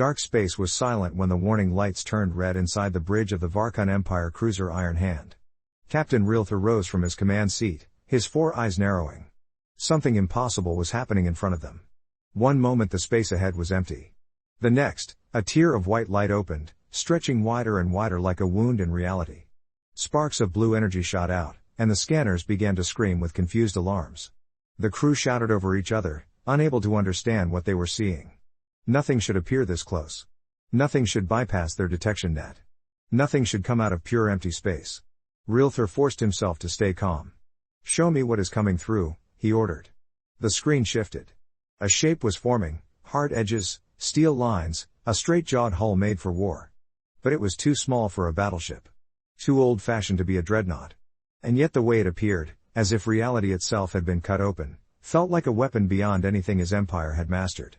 Dark space was silent when the warning lights turned red inside the bridge of the Varkun Empire cruiser Iron Hand. Captain Realther rose from his command seat, his four eyes narrowing. Something impossible was happening in front of them. One moment the space ahead was empty. The next, a tier of white light opened, stretching wider and wider like a wound in reality. Sparks of blue energy shot out, and the scanners began to scream with confused alarms. The crew shouted over each other, unable to understand what they were seeing. Nothing should appear this close. Nothing should bypass their detection net. Nothing should come out of pure empty space. Realther forced himself to stay calm. "Show me what is coming through," he ordered. The screen shifted. A shape was forming, hard edges, steel lines, a straight-jawed hull made for war. But it was too small for a battleship. Too old-fashioned to be a dreadnought. And yet the way it appeared, as if reality itself had been cut open, felt like a weapon beyond anything his empire had mastered.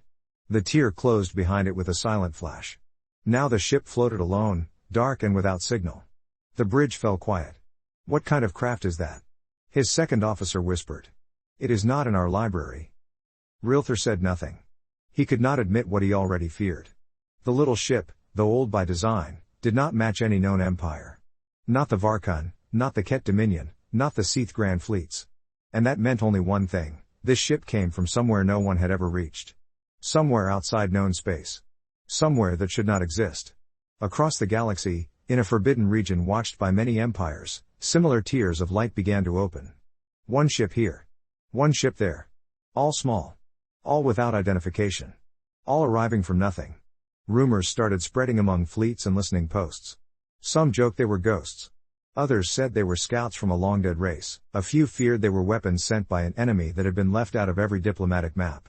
The tier closed behind it with a silent flash. Now the ship floated alone, dark and without signal. The bridge fell quiet. "What kind of craft is that?" his second officer whispered. "It is not in our library." Realther said nothing. He could not admit what he already feared. The little ship, though old by design, did not match any known empire. Not the Varkun, not the Ket Dominion, not the Seath Grand Fleets. And that meant only one thing: this ship came from somewhere no one had ever reached. Somewhere outside known space. Somewhere that should not exist. Across the galaxy, in a forbidden region watched by many empires, similar tiers of light began to open. One ship here. One ship there. All small. All without identification. All arriving from nothing. Rumors started spreading among fleets and listening posts. Some joked they were ghosts. Others said they were scouts from a long-dead race. A few feared they were weapons sent by an enemy that had been left out of every diplomatic map.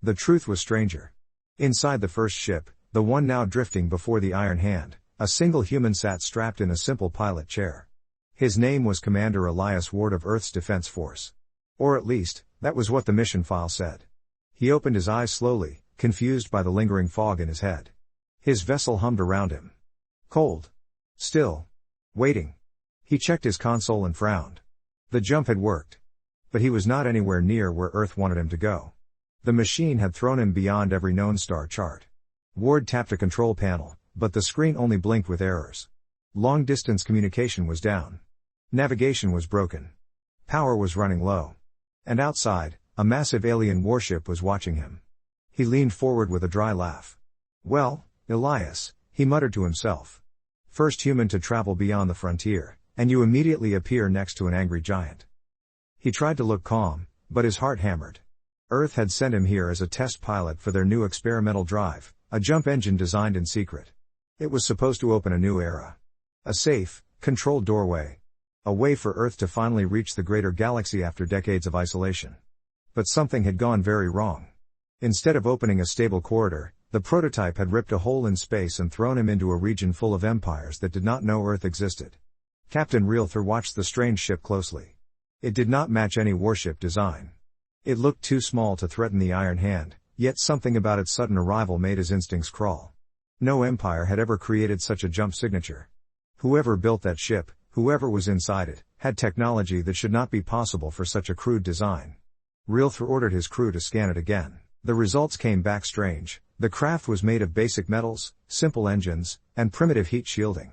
The truth was stranger. Inside the first ship, the one now drifting before the Iron Hand, a single human sat strapped in a simple pilot chair. His name was Commander Elias Ward of Earth's Defense Force. Or at least, that was what the mission file said. He opened his eyes slowly, confused by the lingering fog in his head. His vessel hummed around him. Cold. Still. Waiting. He checked his console and frowned. The jump had worked. But he was not anywhere near where Earth wanted him to go. The machine had thrown him beyond every known star chart. Ward tapped a control panel, but the screen only blinked with errors. Long-distance communication was down. Navigation was broken. Power was running low. And outside, a massive alien warship was watching him. He leaned forward with a dry laugh. "Well, Elias," he muttered to himself. "First human to travel beyond the frontier, and you immediately appear next to an angry giant." He tried to look calm, but his heart hammered. Earth had sent him here as a test pilot for their new experimental drive, a jump engine designed in secret. It was supposed to open a new era. A safe, controlled doorway. A way for Earth to finally reach the greater galaxy after decades of isolation. But something had gone very wrong. Instead of opening a stable corridor, the prototype had ripped a hole in space and thrown him into a region full of empires that did not know Earth existed. Captain Realther watched the strange ship closely. It did not match any warship design. It looked too small to threaten the Iron Hand, yet something about its sudden arrival made his instincts crawl. No empire had ever created such a jump signature. Whoever built that ship, whoever was inside it, had technology that should not be possible for such a crude design. Realther ordered his crew to scan it again. The results came back strange. The craft was made of basic metals, simple engines, and primitive heat shielding.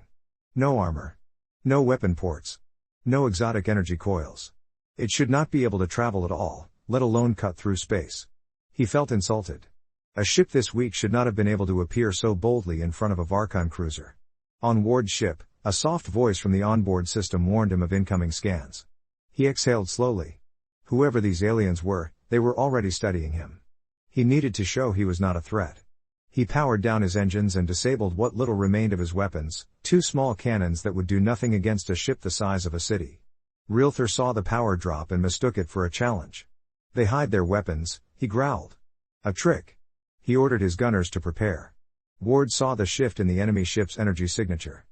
No armor. No weapon ports. No exotic energy coils. It should not be able to travel at all, let alone cut through space. He felt insulted. A ship this weak should not have been able to appear so boldly in front of a Varkun cruiser. On Ward's ship, a soft voice from the onboard system warned him of incoming scans. He exhaled slowly. Whoever these aliens were, they were already studying him. He needed to show he was not a threat. He powered down his engines and disabled what little remained of his weapons, 2 small cannons that would do nothing against a ship the size of a city. Realther saw the power drop and mistook it for a challenge. "They hide their weapons," he growled. "A trick." He ordered his gunners to prepare. Ward saw the shift in the enemy ship's energy signature.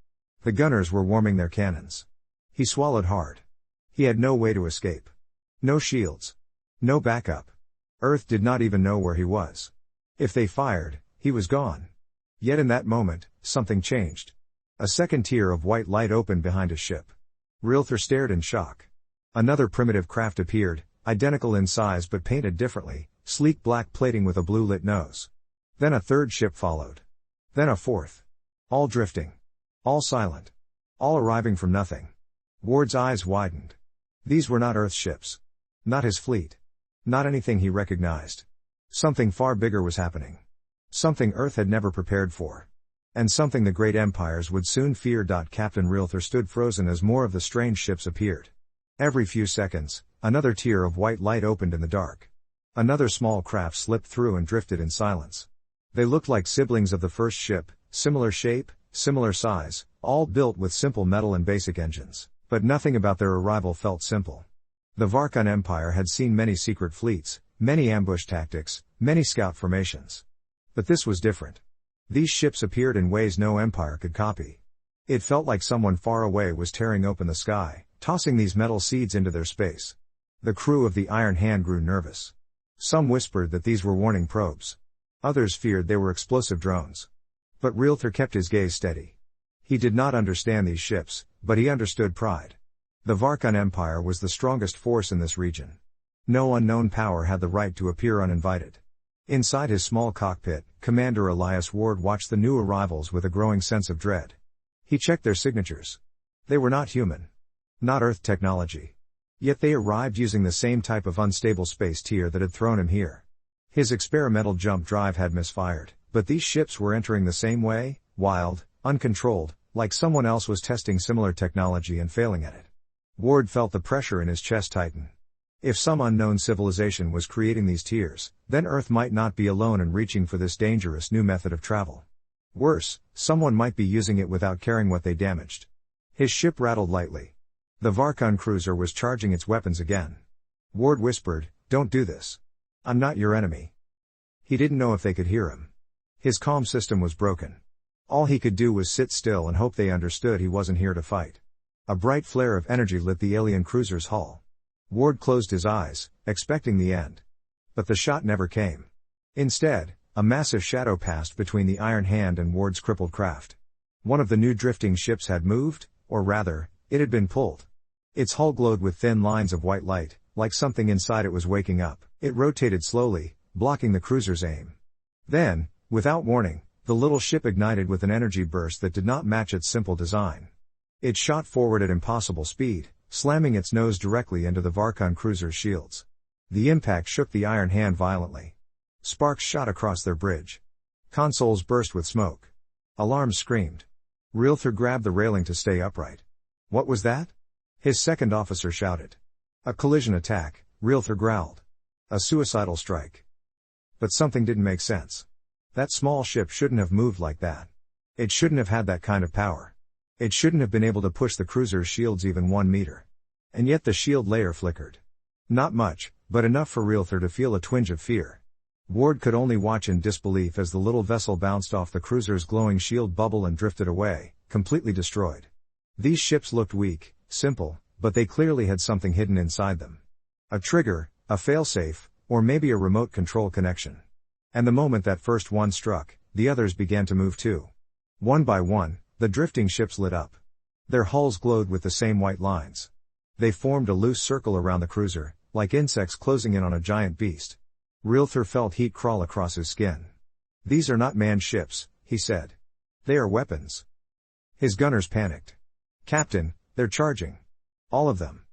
The gunners were warming their cannons. He swallowed hard. He had no way to escape. No shields. No backup. Earth did not even know where he was. If they fired, he was gone. Yet in that moment, something changed. A second tier of white light opened behind his ship. Realther stared in shock. Another primitive craft appeared, identical in size but painted differently, sleek black plating with a blue-lit nose. Then a third ship followed. Then a fourth. All drifting. All silent. All arriving from nothing. Ward's eyes widened. These were not Earth ships. Not his fleet. Not anything he recognized. Something far bigger was happening. Something Earth had never prepared for. And something the great empires would soon fear. Captain Realther stood frozen as more of the strange ships appeared. Every few seconds, another tier of white light opened in the dark. Another small craft slipped through and drifted in silence. They looked like siblings of the first ship, similar shape, similar size, all built with simple metal and basic engines, but nothing about their arrival felt simple. The Varkon Empire had seen many secret fleets, many ambush tactics, many scout formations. But this was different. These ships appeared in ways no empire could copy. It felt like someone far away was tearing open the sky, tossing these metal seeds into their space. The crew of the Iron Hand grew nervous. Some whispered that these were warning probes. Others feared they were explosive drones. But Realther kept his gaze steady. He did not understand these ships, but he understood pride. The Varkon Empire was the strongest force in this region. No unknown power had the right to appear uninvited. Inside his small cockpit, Commander Elias Ward watched the new arrivals with a growing sense of dread. He checked their signatures. They were not human. Not Earth technology. Yet they arrived using the same type of unstable space tier that had thrown him here. His experimental jump drive had misfired, but these ships were entering the same way, wild, uncontrolled, like someone else was testing similar technology and failing at it. Ward felt the pressure in his chest tighten. If some unknown civilization was creating these tiers, then Earth might not be alone in reaching for this dangerous new method of travel. Worse, someone might be using it without caring what they damaged. His ship rattled lightly. The Varkon cruiser was charging its weapons again. Ward whispered, "Don't do this. I'm not your enemy." He didn't know if they could hear him. His comm system was broken. All he could do was sit still and hope they understood he wasn't here to fight. A bright flare of energy lit the alien cruiser's hull. Ward closed his eyes, expecting the end. But the shot never came. Instead, a massive shadow passed between the Iron Hand and Ward's crippled craft. One of the new drifting ships had moved, or rather, it had been pulled. Its hull glowed with thin lines of white light, like something inside it was waking up. It rotated slowly, blocking the cruiser's aim. Then, without warning, the little ship ignited with an energy burst that did not match its simple design. It shot forward at impossible speed, slamming its nose directly into the Varkon cruiser's shields. The impact shook the Iron Hand violently. Sparks shot across their bridge. Consoles burst with smoke. Alarms screamed. Realther grabbed the railing to stay upright. What was that? His second officer shouted. A collision attack, Realther growled. A suicidal strike. But something didn't make sense. That small ship shouldn't have moved like that. It shouldn't have had that kind of power. It shouldn't have been able to push the cruiser's shields even 1 meter. And yet the shield layer flickered. Not much, but enough for Realther to feel a twinge of fear. Ward could only watch in disbelief as the little vessel bounced off the cruiser's glowing shield bubble and drifted away, completely destroyed. These ships looked weak, simple, but they clearly had something hidden inside them. A trigger, a failsafe, or maybe a remote control connection. And the moment that first one struck, the others began to move too. One by one, the drifting ships lit up. Their hulls glowed with the same white lines. They formed a loose circle around the cruiser, like insects closing in on a giant beast. Realther felt heat crawl across his skin. "These are not manned ships," he said. "They are weapons." His gunners panicked. "Captain, they're charging. All of them."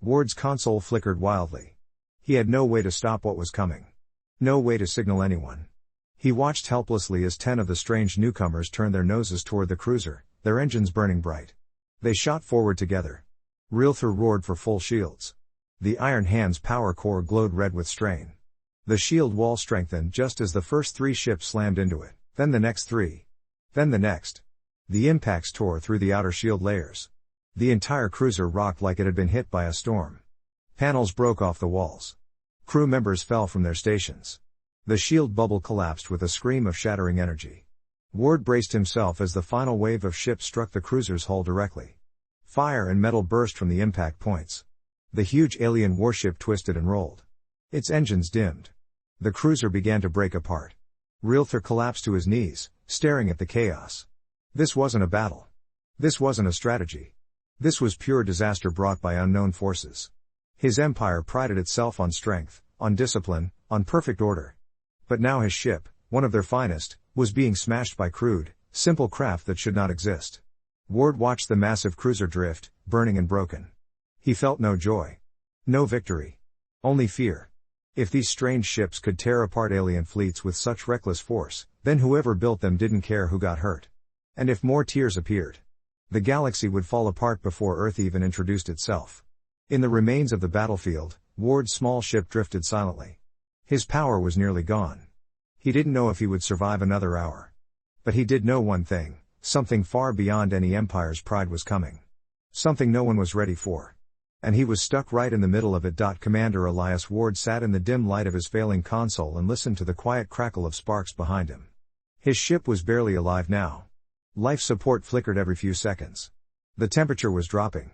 Ward's console flickered wildly. He had no way to stop what was coming. No way to signal anyone. He watched helplessly as 10 of the strange newcomers turned their noses toward the cruiser, their engines burning bright. They shot forward together. Realther roared for full shields. The Iron Hand's power core glowed red with strain. The shield wall strengthened just as the first 3 ships slammed into it, then the next 3. Then the next. The impacts tore through the outer shield layers. The entire cruiser rocked like it had been hit by a storm. Panels broke off the walls. Crew members fell from their stations. The shield bubble collapsed with a scream of shattering energy. Ward braced himself as the final wave of ships struck the cruiser's hull directly. Fire and metal burst from the impact points. The huge alien warship twisted and rolled. Its engines dimmed. The cruiser began to break apart. Realther collapsed to his knees, staring at the chaos. This wasn't a battle. This wasn't a strategy. This was pure disaster brought by unknown forces. His empire prided itself on strength, on discipline, on perfect order. But now his ship, one of their finest, was being smashed by crude, simple craft that should not exist. Ward watched the massive cruiser drift, burning and broken. He felt no joy. No victory. Only fear. If these strange ships could tear apart alien fleets with such reckless force, then whoever built them didn't care who got hurt. And if more tears appeared, the galaxy would fall apart before Earth even introduced itself. In the remains of the battlefield, Ward's small ship drifted silently. His power was nearly gone. He didn't know if he would survive another hour. But he did know one thing, something far beyond any empire's pride was coming. Something no one was ready for. And he was stuck right in the middle of it. Commander Elias Ward sat in the dim light of his failing console and listened to the quiet crackle of sparks behind him. His ship was barely alive now. Life support flickered every few seconds. The temperature was dropping.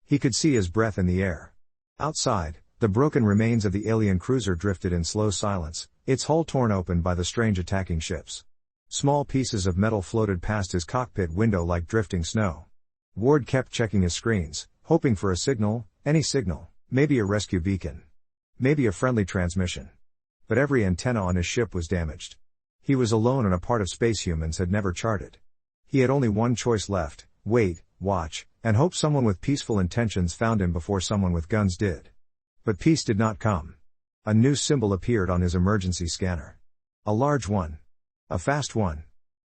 He could see his breath in the air. Outside, the broken remains of the alien cruiser drifted in slow silence, its hull torn open by the strange attacking ships. Small pieces of metal floated past his cockpit window like drifting snow. Ward kept checking his screens, hoping for a signal, any signal, maybe a rescue beacon. Maybe a friendly transmission. But every antenna on his ship was damaged. He was alone in a part of space humans had never charted. He had only one choice left: wait, watch, and hope someone with peaceful intentions found him before someone with guns did. But peace did not come. A new symbol appeared on his emergency scanner. A large one. A fast one.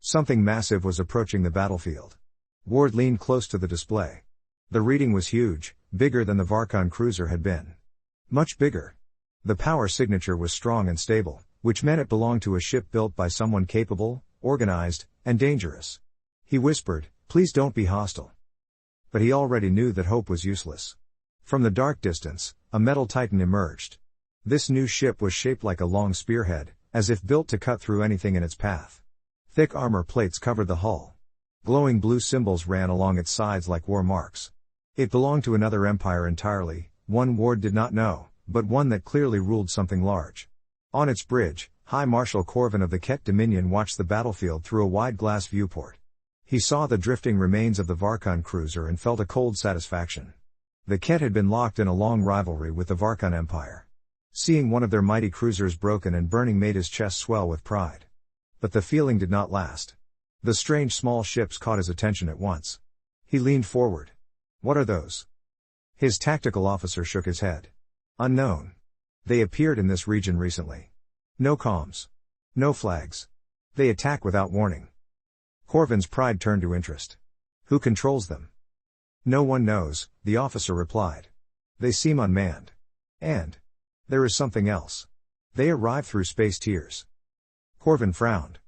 Something massive was approaching the battlefield. Ward leaned close to the display. The reading was huge, bigger than the Varkon cruiser had been. Much bigger. The power signature was strong and stable, which meant it belonged to a ship built by someone capable, organized, and dangerous. He whispered, "Please don't be hostile." But he already knew that hope was useless. From the dark distance, a metal titan emerged. This new ship was shaped like a long spearhead, as if built to cut through anything in its path. Thick armor plates covered the hull. Glowing blue symbols ran along its sides like war marks. It belonged to another empire entirely, one Ward did not know, but one that clearly ruled something large. On its bridge, High Marshal Corvin of the Ket Dominion watched the battlefield through a wide glass viewport. He saw the drifting remains of the Varkon cruiser and felt a cold satisfaction. The Ket had been locked in a long rivalry with the Varkon Empire. Seeing one of their mighty cruisers broken and burning made his chest swell with pride. But the feeling did not last. The strange small ships caught his attention at once. He leaned forward. "What are those?" His tactical officer shook his head. "Unknown. They appeared in this region recently. No comms. No flags. They attack without warning." Corvin's pride turned to interest. "Who controls them?" "No one knows," the officer replied. "They seem unmanned. And there is something else. They arrive through space tiers." Corvin frowned.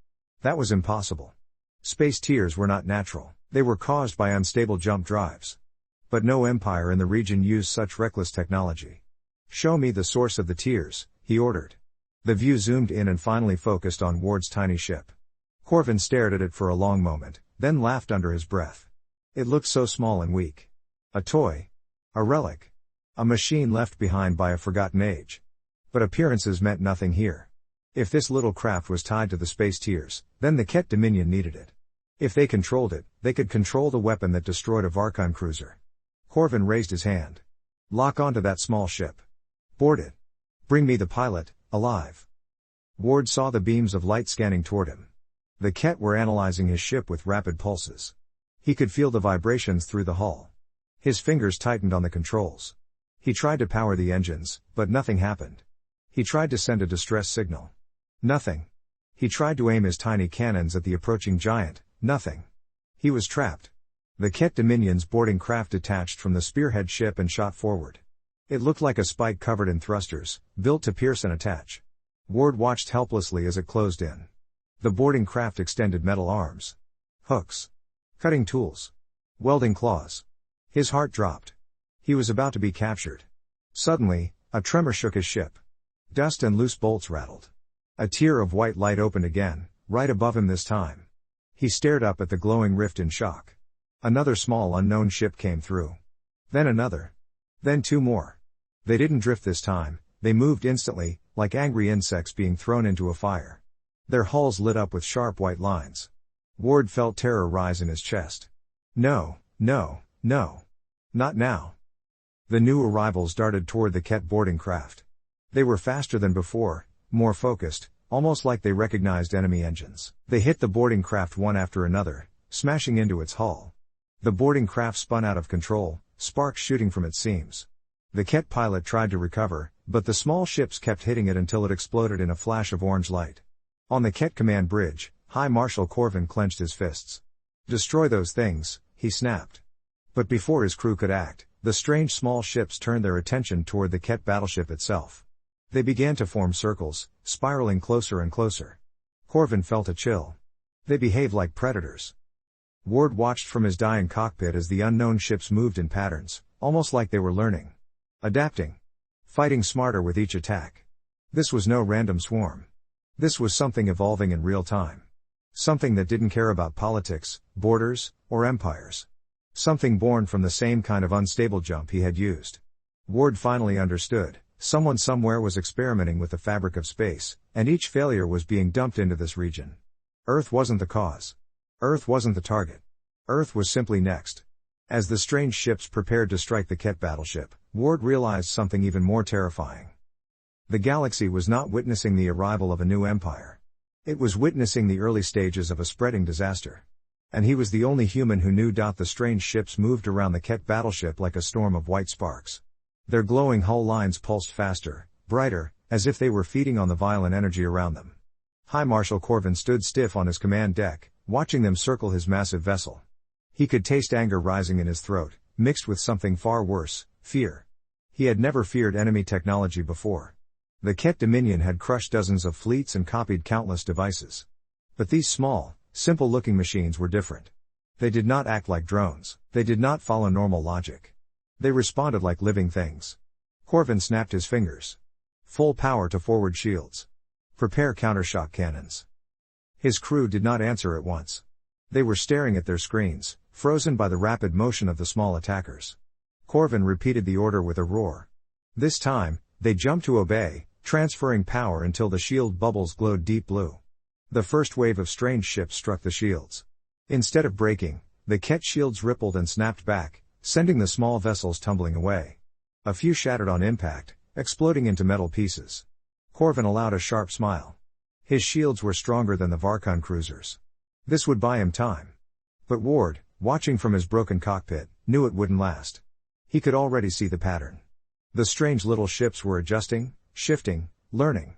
That was impossible. Space tiers were not natural, they were caused by unstable jump drives. But no empire in the region used such reckless technology. "Show me the source of the tiers," he ordered. The view zoomed in and finally focused on Ward's tiny ship. Corvin stared at it for a long moment, then laughed under his breath. It looked so small and weak. A toy. A relic. A machine left behind by a forgotten age. But appearances meant nothing here. If this little craft was tied to the space tiers, then the Ket Dominion needed it. If they controlled it, they could control the weapon that destroyed a Varkon cruiser. Corvin raised his hand. "Lock onto that small ship. Board it. Bring me the pilot, alive." Ward saw the beams of light scanning toward him. The Ket were analyzing his ship with rapid pulses. He could feel the vibrations through the hull. His fingers tightened on the controls. He tried to power the engines, but nothing happened. He tried to send a distress signal. Nothing. He tried to aim his tiny cannons at the approaching giant. Nothing. He was trapped. The Ket Dominion's boarding craft detached from the spearhead ship and shot forward. It looked like a spike covered in thrusters, built to pierce and attach. Ward watched helplessly as it closed in. The boarding craft extended metal arms. Hooks. Cutting tools. Welding claws. His heart dropped. He was about to be captured. Suddenly, a tremor shook his ship. Dust and loose bolts rattled. A tier of white light opened again, right above him this time. He stared up at the glowing rift in shock. Another small unknown ship came through. Then another. Then two more. They didn't drift this time, they moved instantly, like angry insects being thrown into a fire. Their hulls lit up with sharp white lines. Ward felt terror rise in his chest. No, no, no. Not now. The new arrivals darted toward the Ket boarding craft. They were faster than before, more focused, almost like they recognized enemy engines. They hit the boarding craft one after another, smashing into its hull. The boarding craft spun out of control, sparks shooting from its seams. The Ket pilot tried to recover, but the small ships kept hitting it until it exploded in a flash of orange light. On the Ket command bridge, High Marshal Corvin clenched his fists. "Destroy those things," he snapped. But before his crew could act, the strange small ships turned their attention toward the Ket battleship itself. They began to form circles, spiraling closer and closer. Corvin felt a chill. They behave like predators. Ward watched from his dying cockpit as the unknown ships moved in patterns, almost like they were learning. Adapting. Fighting smarter with each attack. This was no random swarm. This was something evolving in real time. Something that didn't care about politics, borders, or empires. Something born from the same kind of unstable jump he had used. Ward finally understood. Someone somewhere was experimenting with the fabric of space, and each failure was being dumped into this region. Earth wasn't the cause. Earth wasn't the target. Earth was simply next. As the strange ships prepared to strike the Ket battleship, Ward realized something even more terrifying. The galaxy was not witnessing the arrival of a new empire. It was witnessing the early stages of a spreading disaster. And he was the only human who knew. The strange ships moved around the Ket battleship like a storm of white sparks. Their glowing hull lines pulsed faster, brighter, as if they were feeding on the violent energy around them. High Marshal Corvin stood stiff on his command deck, watching them circle his massive vessel. He could taste anger rising in his throat, mixed with something far worse, fear. He had never feared enemy technology before. The Ket Dominion had crushed dozens of fleets and copied countless devices. But these small, simple-looking machines were different. They did not act like drones. They did not follow normal logic. They responded like living things. Corvin snapped his fingers. Full power to forward shields. Prepare countershock cannons. His crew did not answer at once. They were staring at their screens, frozen by the rapid motion of the small attackers. Corvin repeated the order with a roar. This time, they jumped to obey, transferring power until the shield bubbles glowed deep blue. The first wave of strange ships struck the shields. Instead of breaking, the Ket shields rippled and snapped back, sending the small vessels tumbling away. A few shattered on impact, exploding into metal pieces. Corvin allowed a sharp smile. His shields were stronger than the Varkon cruisers. This would buy him time. But Ward, watching from his broken cockpit, knew it wouldn't last. He could already see the pattern. The strange little ships were adjusting, shifting, learning.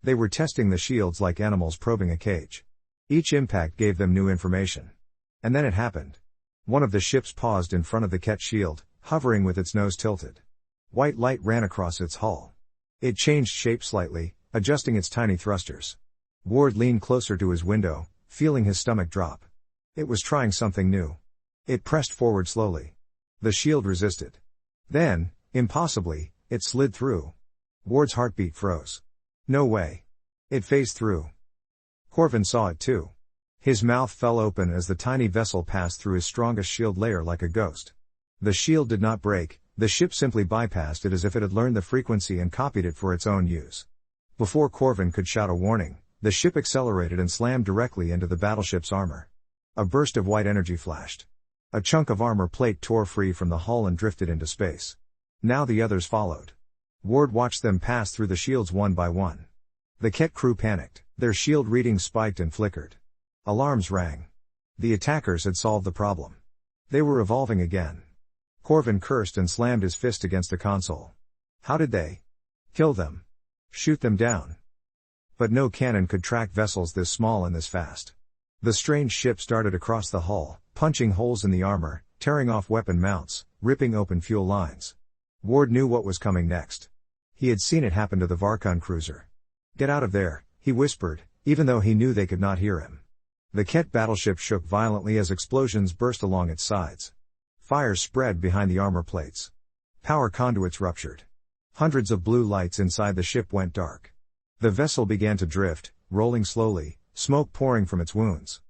They were testing the shields like animals probing a cage. Each impact gave them new information. And then it happened. One of the ships paused in front of the Ket shield, hovering with its nose tilted. White light ran across its hull. It changed shape slightly, adjusting its tiny thrusters. Ward leaned closer to his window, feeling his stomach drop. It was trying something new. It pressed forward slowly. The shield resisted. Then, impossibly, it slid through. Ward's heartbeat froze. No way. It phased through. Corvin saw it too. His mouth fell open as the tiny vessel passed through his strongest shield layer like a ghost. The shield did not break, the ship simply bypassed it as if it had learned the frequency and copied it for its own use. Before Corvin could shout a warning, the ship accelerated and slammed directly into the battleship's armor. A burst of white energy flashed. A chunk of armor plate tore free from the hull and drifted into space. Now the others followed. Ward watched them pass through the shields one by one. The Ket crew panicked. Their shield readings spiked and flickered. Alarms rang. The attackers had solved the problem. They were evolving again. Corvin cursed and slammed his fist against the console. How did they kill them? Shoot them down? But no cannon could track vessels this small and this fast. The strange ships darted across the hull, punching holes in the armor, tearing off weapon mounts, ripping open fuel lines. Ward knew what was coming next. He had seen it happen to the Varkon cruiser. Get out of there, he whispered, even though he knew they could not hear him. The Ket battleship shook violently as explosions burst along its sides. Fires spread behind the armor plates. Power conduits ruptured. Hundreds of blue lights inside the ship went dark. The vessel began to drift, rolling slowly, smoke pouring from its wounds.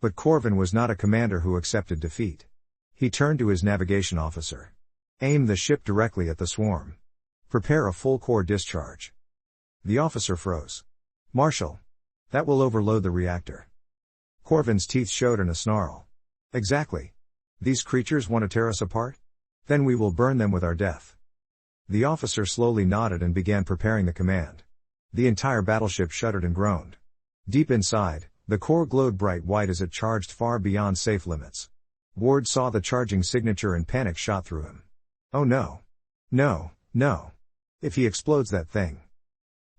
But Corvin was not a commander who accepted defeat. He turned to his navigation officer. Aim the ship directly at the swarm. Prepare a full core discharge. The officer froze. Marshal. That will overload the reactor. Corvin's teeth showed in a snarl. Exactly. These creatures want to tear us apart? Then we will burn them with our death. The officer slowly nodded and began preparing the command. The entire battleship shuddered and groaned. Deep inside, the core glowed bright white as it charged far beyond safe limits. Ward saw the charging signature and panic shot through him. Oh no. No, no. If he explodes that thing.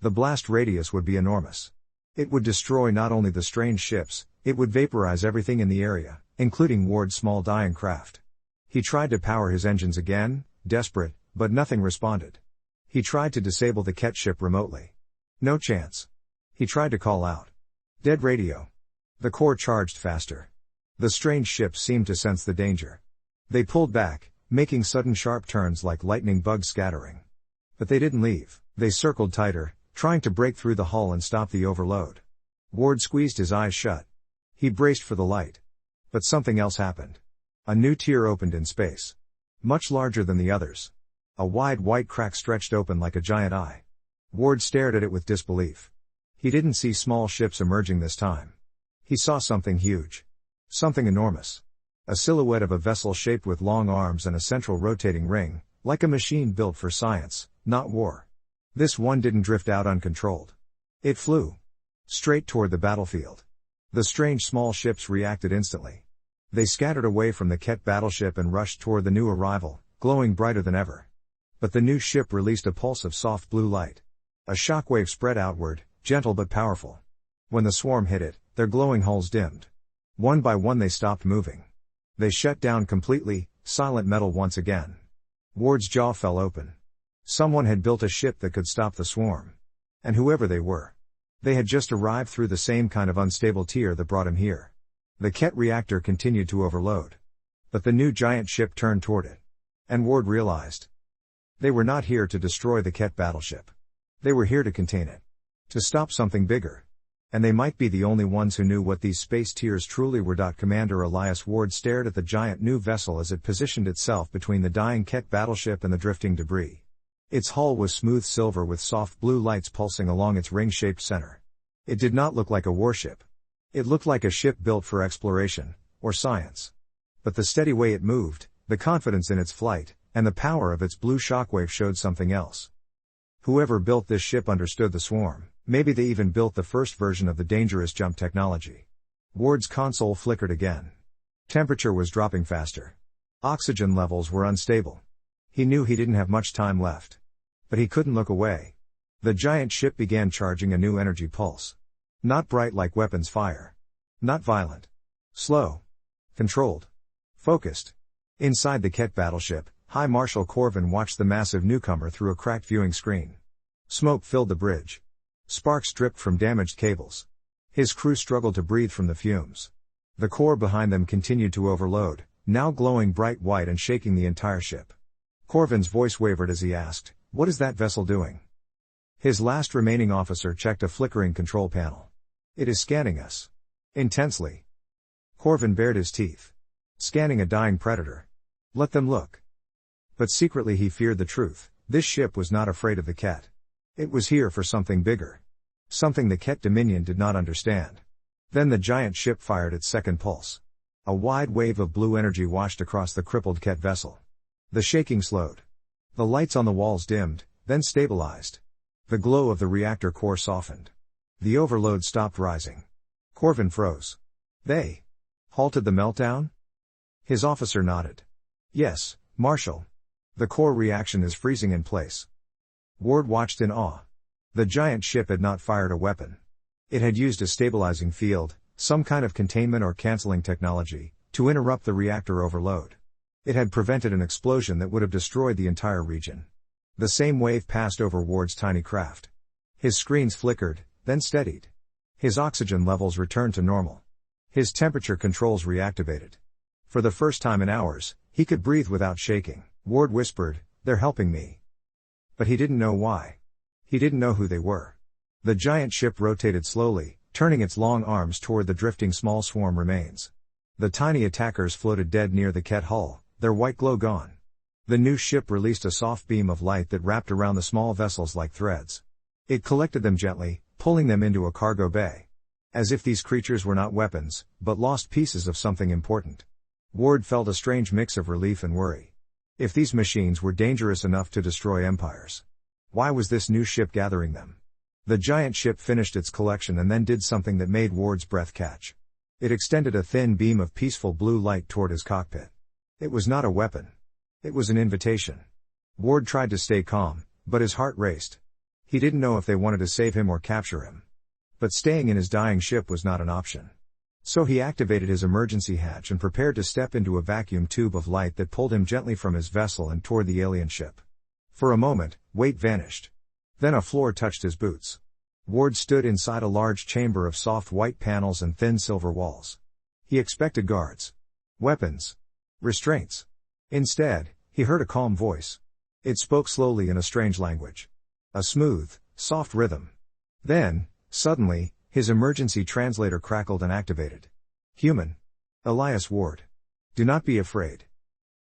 The blast radius would be enormous. It would destroy not only the strange ships, it would vaporize everything in the area, including Ward's small dying craft. He tried to power his engines again, desperate, but nothing responded. He tried to disable the Ket ship remotely. No chance. He tried to call out. Dead radio. The core charged faster. The strange ships seemed to sense the danger. They pulled back, making sudden sharp turns like lightning bugs scattering. But they didn't leave. They circled tighter, trying to break through the hull and stop the overload. Ward squeezed his eyes shut. He braced for the light. But something else happened. A new tier opened in space. Much larger than the others. A wide white crack stretched open like a giant eye. Ward stared at it with disbelief. He didn't see small ships emerging this time. He saw something huge. Something enormous. A silhouette of a vessel shaped with long arms and a central rotating ring, like a machine built for science, not war. This one didn't drift out uncontrolled. It flew. Straight toward the battlefield. The strange small ships reacted instantly. They scattered away from the Ket battleship and rushed toward the new arrival, glowing brighter than ever. But the new ship released a pulse of soft blue light. A shockwave spread outward, gentle but powerful. When the swarm hit it, their glowing hulls dimmed. One by one they stopped moving. They shut down completely, silent metal once again. Ward's jaw fell open. Someone had built a ship that could stop the swarm. And whoever they were. They had just arrived through the same kind of unstable tier that brought him here. The Ket reactor continued to overload. But the new giant ship turned toward it. And Ward realized. They were not here to destroy the Ket battleship. They were here to contain it. To stop something bigger. And they might be the only ones who knew what these space tiers truly were. Commander Elias Ward stared at the giant new vessel as it positioned itself between the dying Ket battleship and the drifting debris. Its hull was smooth silver with soft blue lights pulsing along its ring-shaped center. It did not look like a warship. It looked like a ship built for exploration, or science. But the steady way it moved, the confidence in its flight, and the power of its blue shockwave showed something else. Whoever built this ship understood the swarm. Maybe they even built the first version of the dangerous jump technology. Ward's console flickered again. Temperature was dropping faster. Oxygen levels were unstable. He knew he didn't have much time left. But he couldn't look away. The giant ship began charging a new energy pulse. Not bright like weapons fire. Not violent. Slow. Controlled. Focused. Inside the Ket battleship, High Marshal Corvin watched the massive newcomer through a cracked viewing screen. Smoke filled the bridge. Sparks dripped from damaged cables. His crew struggled to breathe from the fumes. The core behind them continued to overload, now glowing bright white and shaking the entire ship. Corvin's voice wavered as he asked, "What is that vessel doing?" His last remaining officer checked a flickering control panel. "It is scanning us." Intensely. Corvin bared his teeth. Scanning a dying predator. Let them look. But secretly he feared the truth. This ship was not afraid of the Ket. It was here for something bigger. Something the Ket Dominion did not understand. Then the giant ship fired its second pulse. A wide wave of blue energy washed across the crippled Ket vessel. The shaking slowed. The lights on the walls dimmed, then stabilized. The glow of the reactor core softened. The overload stopped rising. Corvin froze. They halted the meltdown? His officer nodded. Yes, Marshal. The core reaction is freezing in place. Ward watched in awe. The giant ship had not fired a weapon. It had used a stabilizing field, some kind of containment or canceling technology, to interrupt the reactor overload. It had prevented an explosion that would have destroyed the entire region. The same wave passed over Ward's tiny craft. His screens flickered, then steadied. His oxygen levels returned to normal. His temperature controls reactivated. For the first time in hours, he could breathe without shaking. Ward whispered, "They're helping me." But he didn't know why. He didn't know who they were. The giant ship rotated slowly, turning its long arms toward the drifting small swarm remains. The tiny attackers floated dead near the Ket hull, their white glow gone. The new ship released a soft beam of light that wrapped around the small vessels like threads. It collected them gently, pulling them into a cargo bay. As if these creatures were not weapons, but lost pieces of something important. Ward felt a strange mix of relief and worry. If these machines were dangerous enough to destroy empires, why was this new ship gathering them? The giant ship finished its collection and then did something that made Ward's breath catch. It extended a thin beam of peaceful blue light toward his cockpit. It was not a weapon. It was an invitation. Ward tried to stay calm, but his heart raced. He didn't know if they wanted to save him or capture him. But staying in his dying ship was not an option. So he activated his emergency hatch and prepared to step into a vacuum tube of light that pulled him gently from his vessel and toward the alien ship. For a moment, weight vanished. Then a floor touched his boots. Ward stood inside a large chamber of soft white panels and thin silver walls. He expected guards. Weapons. Restraints. Instead, he heard a calm voice. It spoke slowly in a strange language. A smooth, soft rhythm. Then, suddenly, his emergency translator crackled and activated. Human. Elias Ward. Do not be afraid.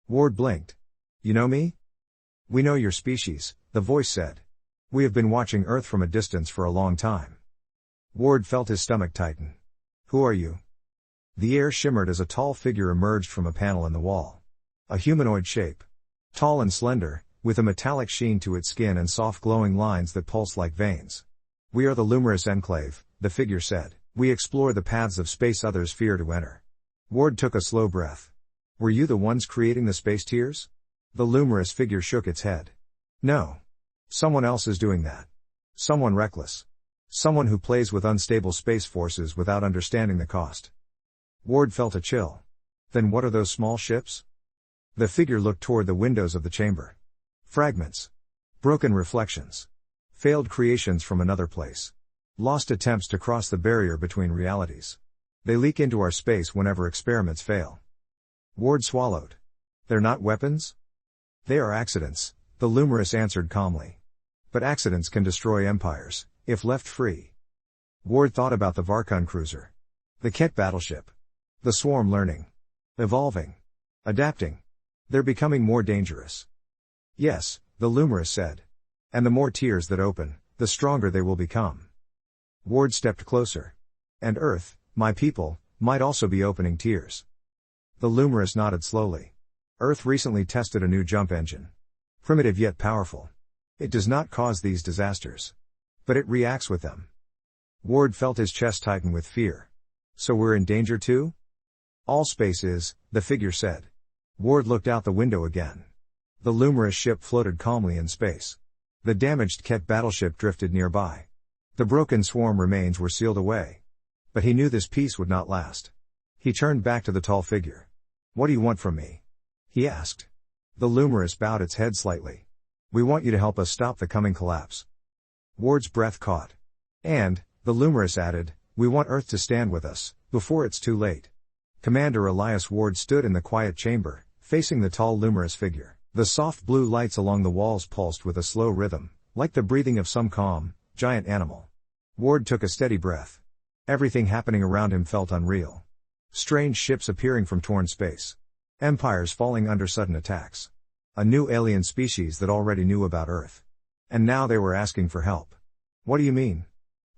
Ward blinked. You know me? We know your species, the voice said. We have been watching Earth from a distance for a long time. Ward felt his stomach tighten. Who are you? The air shimmered as a tall figure emerged from a panel in the wall. A humanoid shape. Tall and slender, with a metallic sheen to its skin and soft glowing lines that pulse like veins. We are the Luminous Enclave, the figure said. We explore the paths of space others fear to enter. Ward took a slow breath. Were you the ones creating the space tiers? The Luminous figure shook its head. No. Someone else is doing that. Someone reckless. Someone who plays with unstable space forces without understanding the cost. Ward felt a chill. Then what are those small ships? The figure looked toward the windows of the chamber. Fragments. Broken reflections. Failed creations from another place. Lost attempts to cross the barrier between realities. They leak into our space whenever experiments fail. Ward swallowed. They're not weapons? They are accidents, the Luminous answered calmly. But accidents can destroy empires, if left free. Ward thought about the Varkon cruiser. The Ket battleship. The swarm learning. Evolving. Adapting. They're becoming more dangerous. Yes, the Luminous said. And the more tiers that open, the stronger they will become. Ward stepped closer. And Earth, my people, might also be opening tiers. The Luminous nodded slowly. Earth recently tested a new jump engine. Primitive yet powerful. It does not cause these disasters. But it reacts with them. Ward felt his chest tighten with fear. So we're in danger too? All space is, the figure said. Ward looked out the window again. The Luminous ship floated calmly in space. The damaged Ket battleship drifted nearby. The broken swarm remains were sealed away. But he knew this peace would not last. He turned back to the tall figure. What do you want from me? He asked. The Luminous bowed its head slightly. We want you to help us stop the coming collapse. Ward's breath caught. And, the Luminous added, we want Earth to stand with us, before it's too late. Commander Elias Ward stood in the quiet chamber, facing the tall Luminous figure. The soft blue lights along the walls pulsed with a slow rhythm, like the breathing of some calm, giant animal. Ward took a steady breath. Everything happening around him felt unreal. Strange ships appearing from torn space. Empires falling under sudden attacks. A new alien species that already knew about Earth. And now they were asking for help. What do you mean?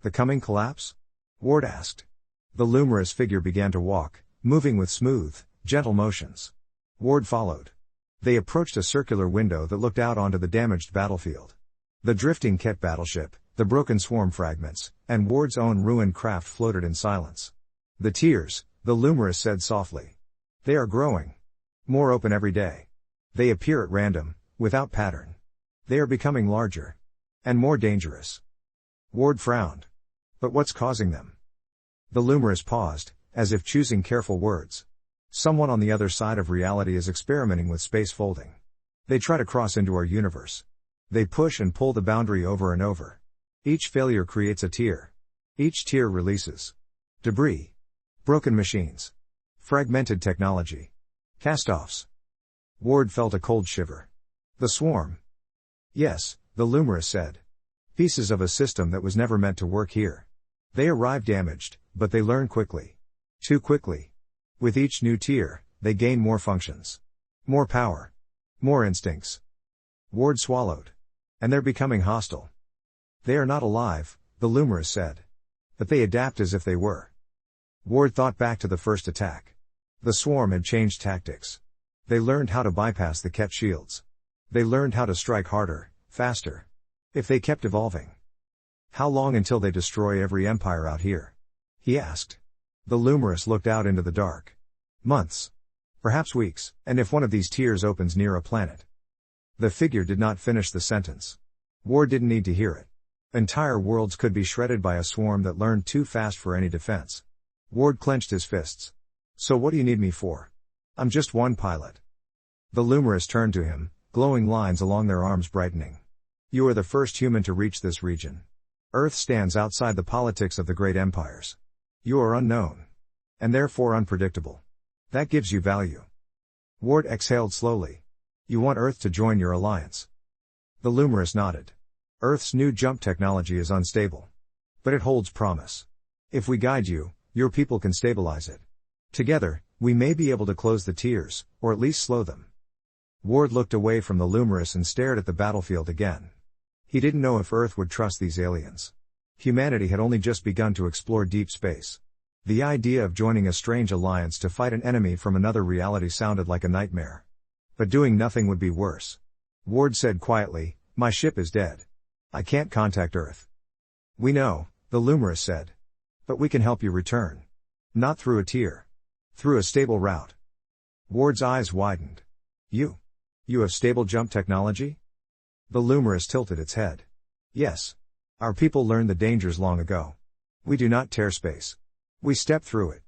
The coming collapse? Ward asked. The Luminous figure began to walk, moving with smooth, gentle motions. Ward followed. They approached a circular window that looked out onto the damaged battlefield. The drifting Ket battleship, the broken swarm fragments, and Ward's own ruined craft floated in silence. The tiers, the Luminous said softly. They are growing. More open every day. They appear at random, without pattern. They are becoming larger. And more dangerous. Ward frowned. But what's causing them? The Luminous paused, as if choosing careful words. Someone on the other side of reality is experimenting with space folding. They try to cross into our universe. They push and pull the boundary over and over. Each failure creates a tier. Each tier releases debris. Broken machines. Fragmented technology. Cast-offs. Ward felt a cold shiver. The swarm. Yes, the Luminous said. Pieces of a system that was never meant to work here. They arrive damaged, but they learn quickly. Too quickly. With each new tier, they gain more functions. More power. More instincts. Ward swallowed. And they're becoming hostile. They are not alive, the Luminous said. But they adapt as if they were. Ward thought back to the first attack. The swarm had changed tactics. They learned how to bypass the Ket shields. They learned how to strike harder, faster. If they kept evolving. How long until they destroy every empire out here? He asked. The Lumerous looked out into the dark. Months. Perhaps weeks, and if one of these tiers opens near a planet. The figure did not finish the sentence. Ward didn't need to hear it. Entire worlds could be shredded by a swarm that learned too fast for any defense. Ward clenched his fists. So what do you need me for? I'm just one pilot. The Lumerous turned to him, glowing lines along their arms brightening. You are the first human to reach this region. Earth stands outside the politics of the great empires. You are unknown. And therefore unpredictable. That gives you value. Ward exhaled slowly. You want Earth to join your alliance. The Lumerous nodded. Earth's new jump technology is unstable. But it holds promise. If we guide you, your people can stabilize it. Together, we may be able to close the tiers, or at least slow them. Ward looked away from the Lumerous and stared at the battlefield again. He didn't know if Earth would trust these aliens. Humanity had only just begun to explore deep space. The idea of joining a strange alliance to fight an enemy from another reality sounded like a nightmare. But doing nothing would be worse. Ward said quietly, my ship is dead. I can't contact Earth. We know, the Lumerous said. But we can help you return. Not through a tier. Through a stable route. Ward's eyes widened. You have stable jump technology? The Lumerous tilted its head. Yes. Our people learned the dangers long ago. We do not tear space. We step through it.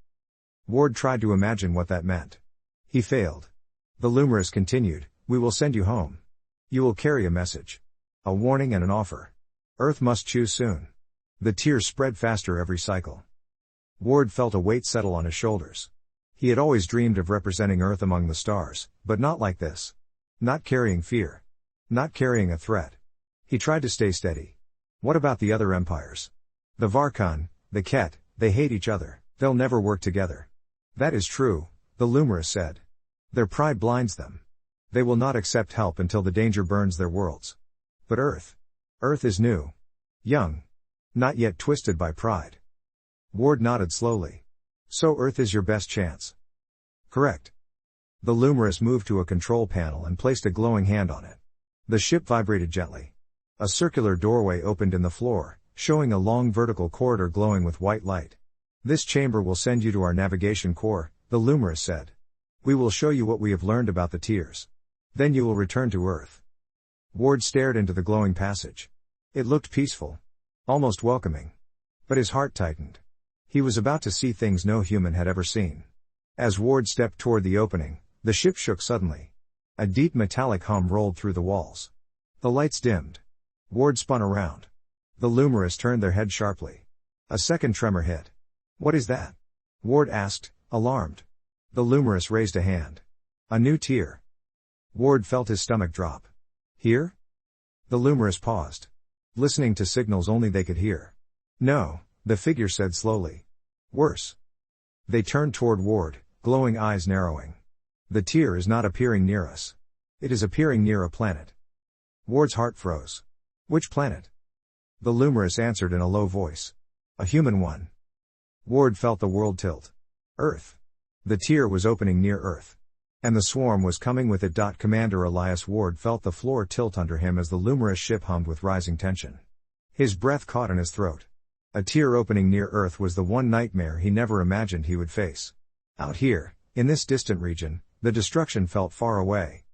Ward tried to imagine what that meant. He failed. The Lumerous continued, we will send you home. You will carry a message. A warning and an offer. Earth must choose soon. The tears spread faster every cycle. Ward felt a weight settle on his shoulders. He had always dreamed of representing Earth among the stars, but not like this. Not carrying fear. Not carrying a threat. He tried to stay steady. What about the other empires? The Varkhan, the Ket, they hate each other, they'll never work together. That is true, the Lumerous said. Their pride blinds them. They will not accept help until the danger burns their worlds. But Earth is new. Young. Not yet twisted by pride. Ward nodded slowly. So Earth is your best chance. Correct. The Lumerous moved to a control panel and placed a glowing hand on it. The ship vibrated gently. A circular doorway opened in the floor, showing a long vertical corridor glowing with white light. This chamber will send you to our navigation core, the Lumerous said. We will show you what we have learned about the tiers. Then you will return to Earth. Ward stared into the glowing passage. It looked peaceful. Almost welcoming. But his heart tightened. He was about to see things no human had ever seen. As Ward stepped toward the opening, the ship shook suddenly. A deep metallic hum rolled through the walls. The lights dimmed. Ward spun around. The Lumerous turned their head sharply. A second tremor hit. What is that? Ward asked, alarmed. The Lumerous raised a hand. A new tier. Ward felt his stomach drop. Here? The Lumerous paused. Listening to signals only they could hear. No, the figure said slowly. Worse. They turned toward Ward, glowing eyes narrowing. The tier is not appearing near us. It is appearing near a planet. Ward's heart froze. Which planet? The Lumerous answered in a low voice. A human one. Ward felt the world tilt. Earth. The tier was opening near Earth. And the swarm was coming with it. Commander Elias Ward felt the floor tilt under him as the Lumerous ship hummed with rising tension. His breath caught in his throat. A tier opening near Earth was the one nightmare he never imagined he would face. Out here, in this distant region, the destruction felt far away.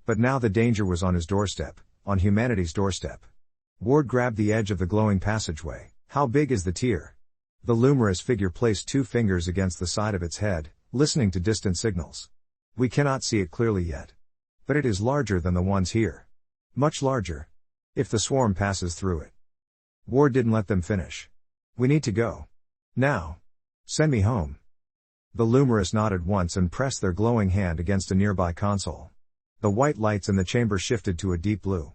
But now the danger was on his doorstep, on humanity's doorstep. Ward grabbed the edge of the glowing passageway. How big is the tier? The Lumerous figure placed 2 fingers against the side of its head, listening to distant signals. We cannot see it clearly yet. But it is larger than the ones here. Much larger. If the swarm passes through it. Ward didn't let them finish. We need to go. Now. Send me home. The Lumerous nodded once and pressed their glowing hand against a nearby console. The white lights in the chamber shifted to a deep blue.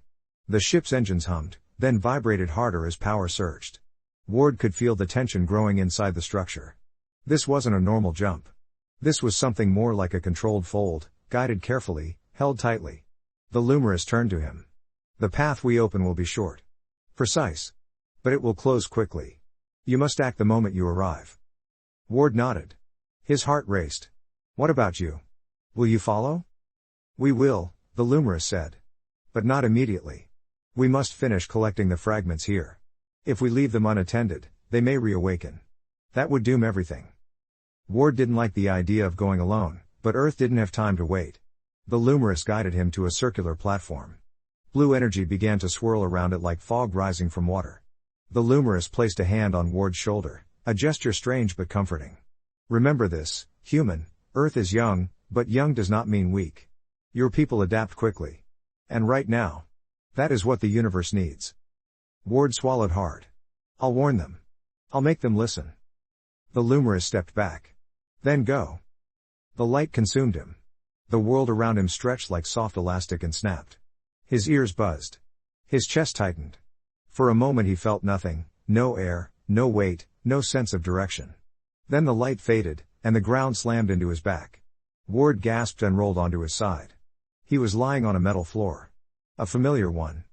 The ship's engines hummed, then vibrated harder as power surged. Ward could feel the tension growing inside the structure. This wasn't a normal jump. This was something more like a controlled fold, guided carefully, held tightly. The Lumerous turned to him. The path we open will be short. Precise. But it will close quickly. You must act the moment you arrive. Ward nodded. His heart raced. What about you? Will you follow? We will, the Lumerous said. But not immediately. We must finish collecting the fragments here. If we leave them unattended, they may reawaken. That would doom everything. Ward didn't like the idea of going alone, but Earth didn't have time to wait. The Lumerous guided him to a circular platform. Blue energy began to swirl around it like fog rising from water. The Lumerous placed a hand on Ward's shoulder, a gesture strange but comforting. Remember this, human, Earth is young, but young does not mean weak. Your people adapt quickly. And right now. That is what the universe needs. Ward swallowed hard. I'll warn them. I'll make them listen. The Lumerous stepped back. Then go. The light consumed him. The world around him stretched like soft elastic and snapped. His ears buzzed. His chest tightened. For a moment he felt nothing, no air, no weight, no sense of direction. Then the light faded, and the ground slammed into his back. Ward gasped and rolled onto his side. He was lying on a metal floor. A familiar one.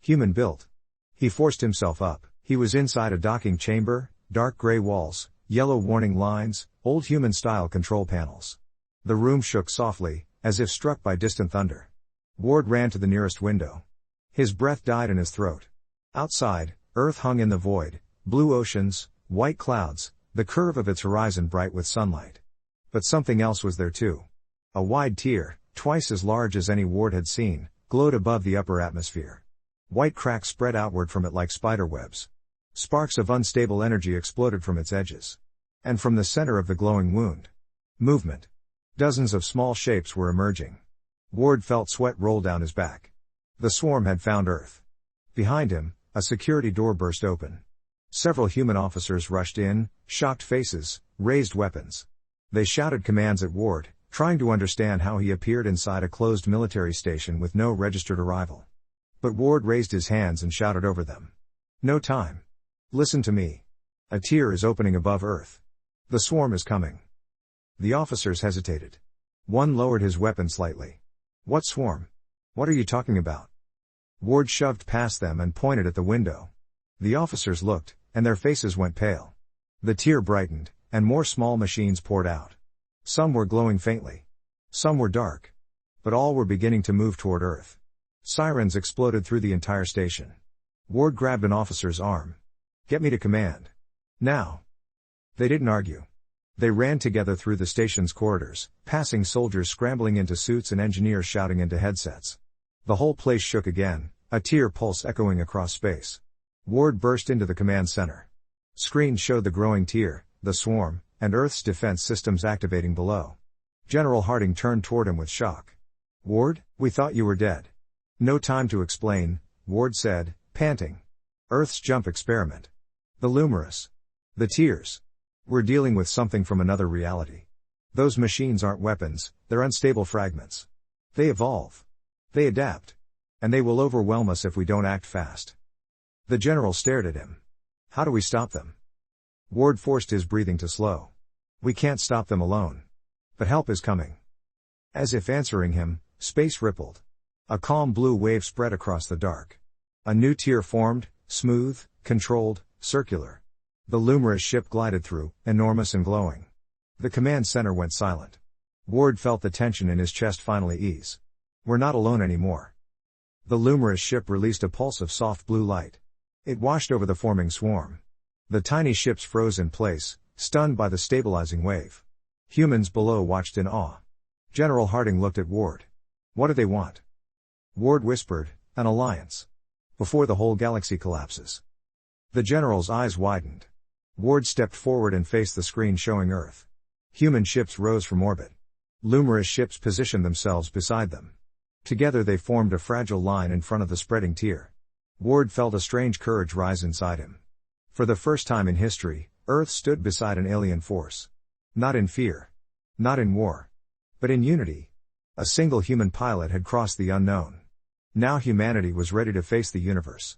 Human built. He forced himself up. He was inside a docking chamber, dark gray walls, yellow warning lines, old human-style control panels. The room shook softly, as if struck by distant thunder. Ward ran to the nearest window. His breath died in his throat. Outside, Earth hung in the void, blue oceans, white clouds, the curve of its horizon bright with sunlight. But something else was there too. A wide tier, twice as large as any Ward had seen, glowed above the upper atmosphere. White cracks spread outward from it like spider webs. Sparks of unstable energy exploded from its edges. And from the center of the glowing wound. Movement. Dozens of small shapes were emerging. Ward felt sweat roll down his back. The swarm had found Earth. Behind him, a security door burst open. Several human officers rushed in, shocked faces, raised weapons. They shouted commands at Ward, trying to understand how he appeared inside a closed military station with no registered arrival. But Ward raised his hands and shouted over them. No time. Listen to me. A tier is opening above Earth. The swarm is coming. The officers hesitated. One lowered his weapon slightly. What swarm? What are you talking about? Ward shoved past them and pointed at the window. The officers looked, and their faces went pale. The tier brightened, and more small machines poured out. Some were glowing faintly. Some were dark. But all were beginning to move toward Earth. Sirens exploded through the entire station. Ward grabbed an officer's arm. Get me to command. Now. They didn't argue. They ran together through the station's corridors, passing soldiers scrambling into suits and engineers shouting into headsets. The whole place shook again, a tier pulse echoing across space. Ward burst into the command center. Screens showed the growing tier, the swarm, and Earth's defense systems activating below. General Harding turned toward him with shock. Ward, we thought you were dead. No time to explain, Ward said, panting. Earth's jump experiment. The Lumerous. The tiers. We're dealing with something from another reality. Those machines aren't weapons, they're unstable fragments. They evolve. They adapt. And they will overwhelm us if we don't act fast. The general stared at him. How do we stop them? Ward forced his breathing to slow. We can't stop them alone. But help is coming. As if answering him, space rippled. A calm blue wave spread across the dark. A new tier formed, smooth, controlled, circular. The Lumerous ship glided through, enormous and glowing. The command center went silent. Ward felt the tension in his chest finally ease. We're not alone anymore. The Lumerous ship released a pulse of soft blue light. It washed over the forming swarm. The tiny ships froze in place, stunned by the stabilizing wave. Humans below watched in awe. General Harding looked at Ward. What do they want? Ward whispered, an alliance. Before the whole galaxy collapses. The general's eyes widened. Ward stepped forward and faced the screen showing Earth. Human ships rose from orbit. Lumerous ships positioned themselves beside them. Together they formed a fragile line in front of the spreading tier. Ward felt a strange courage rise inside him. For the first time in history, Earth stood beside an alien force. Not in fear. Not in war. But in unity. A single human pilot had crossed the unknown. Now humanity was ready to face the universe.